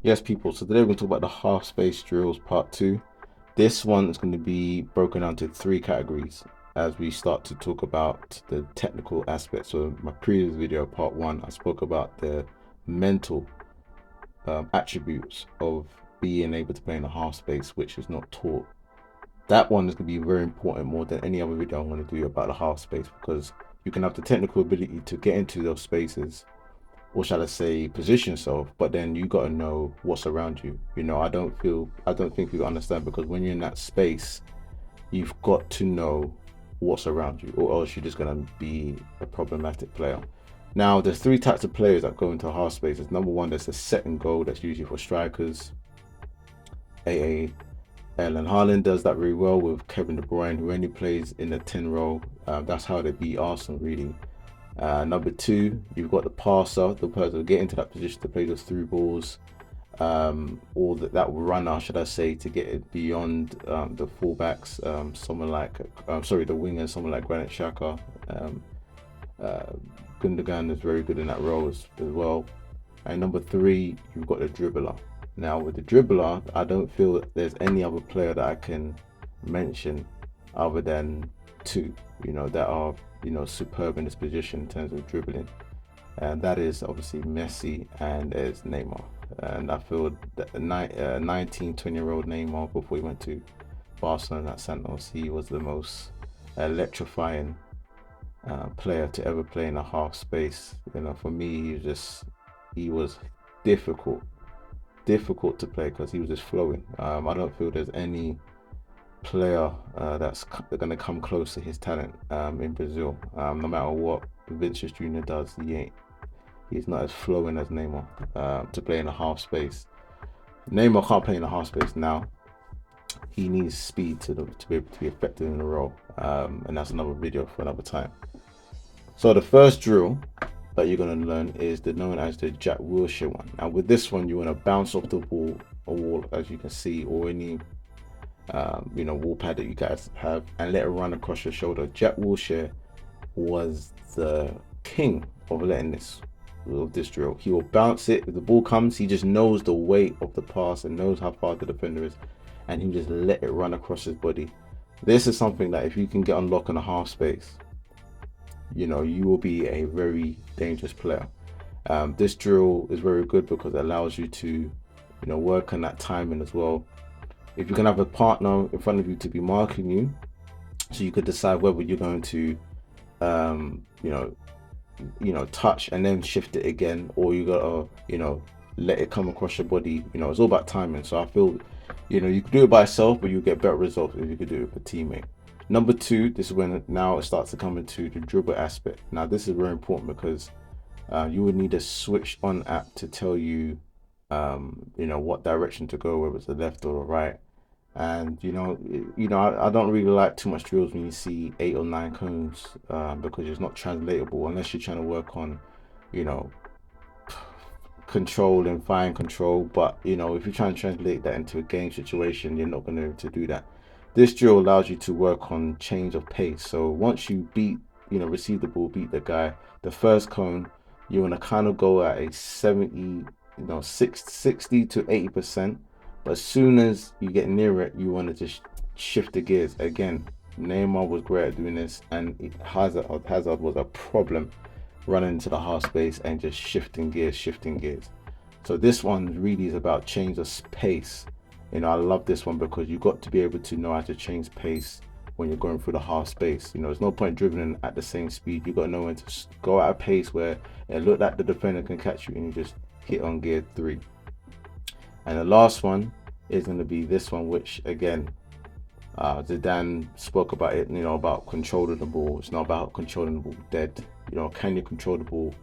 Yes, people. So today we're going to talk about the half space drills part two. This one is going to be broken down to three categories as we start to talk about the technical aspects. So my previous video, part one, I spoke about the mental attributes of being able to play in a half space, which is not taught. That one is going to be very important more than any other video I'm going to do about the half space, because you can have the technical ability to get into those spaces, or shall I say position yourself, but then you got to know what's around you. I don't think people understand, because when you're in that space, you've got to know what's around you, or else you're just going to be a problematic player. Now, there's three types of players that go into half spaces. Number one, there's a set and goal. That's usually for strikers. AA Erling Haaland does that very well with Kevin De Bruyne, who only plays in the 10 role. That's how they beat Arsenal, really. Number two, you've got the passer, the person who get into that position to play those through balls, or that runner, should I say, to get it beyond the fullbacks. Someone like, the wingers, someone like Granit Xhaka. Uh, Gundogan is very good in that role as well. And number three, you've got the dribbler. Now, with the dribbler, I don't feel that there's any other player that I can mention other than two, that are, superb in this position in terms of dribbling. And that is obviously Messi and there's Neymar. And I feel that the 19, 20-year-old Neymar, before he went to Barcelona at Santos, he was the most electrifying player to ever play in a half space. For me, he was difficult to play because he was just flowing. I don't feel there's any player that's going to come close to his talent in Brazil. No matter what Vinicius Junior does, he's not as flowing as Neymar to play in a half space. Neymar can't play in a half space now. He needs speed to be able to be effective in the role, and that's another video for another time. So the first drill that you're going to learn is known as the Jack Wilshere one. Now with this one, you want to bounce off the wall, as you can see, or any wall pad that you guys have, and let it run across your shoulder. Jack Wilshere was the king of this drill. He will bounce it. If the ball comes, he just knows the weight of the pass and knows how far the defender is, and he just let it run across his body. This is something that if you can get unlocked in a half space, you will be a very dangerous player. This drill is very good because it allows you to, work on that timing as well. If you can have a partner in front of you to be marking you, so you could decide whether you're going to, touch and then shift it again, or you gotta, let it come across your body. It's all about timing. So I feel, you can do it by yourself, but you get better results if you could do it with a teammate. Number two, this is when now it starts to come into the dribble aspect. Now this is very important because you would need a switch on app to tell you, what direction to go, whether it's the left or the right. And I don't really like too much drills when you see 8 or 9 cones, because it's not translatable unless you're trying to work on, control and fine control. But if you're trying to translate that into a game situation, you're not going to be able to do that. This drill allows you to work on change of pace. So once you receive the ball, beat the guy, the first cone, you want to kind of go at a 60 to 80%. But as soon as you get near it, you want to just shift the gears. Again, Neymar was great at doing this, and Hazard was a problem running into the half space and just shifting gears. So this one really is about change of pace. I love this one because you got to be able to know how to change pace when you're going through the half space. There's no point dribbling at the same speed. You got to know when to go at a pace where it looked like the defender can catch you, and you just hit on gear 3. And the last one is going to be this one, which again, Zidane spoke about it, about controlling the ball. It's not about controlling the ball dead. Can you control the ball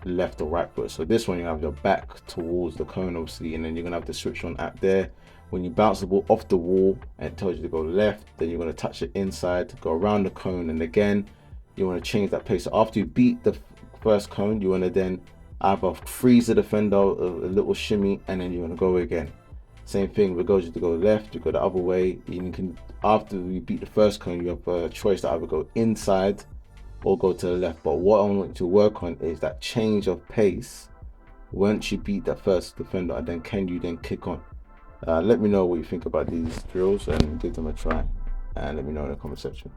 left or right foot? So this one, you have your back towards the cone, obviously, and then you're going to have the switch on app there. When you bounce the ball off the wall and it tells you to go left, then you're going to touch it inside, go around the cone, and again, you want to change that pace. So after you beat the first cone, you want to then either freeze the defender, a little shimmy, and then you want to go again. Same thing, if it goes you to go left, you go the other way. You can, after you beat the first cone, you have a choice to either go inside or go to the left. But what I want you to work on is that change of pace Once you beat that first defender, then can you then kick on? Let me know what you think about these drills and give them a try, and let me know in the comment section.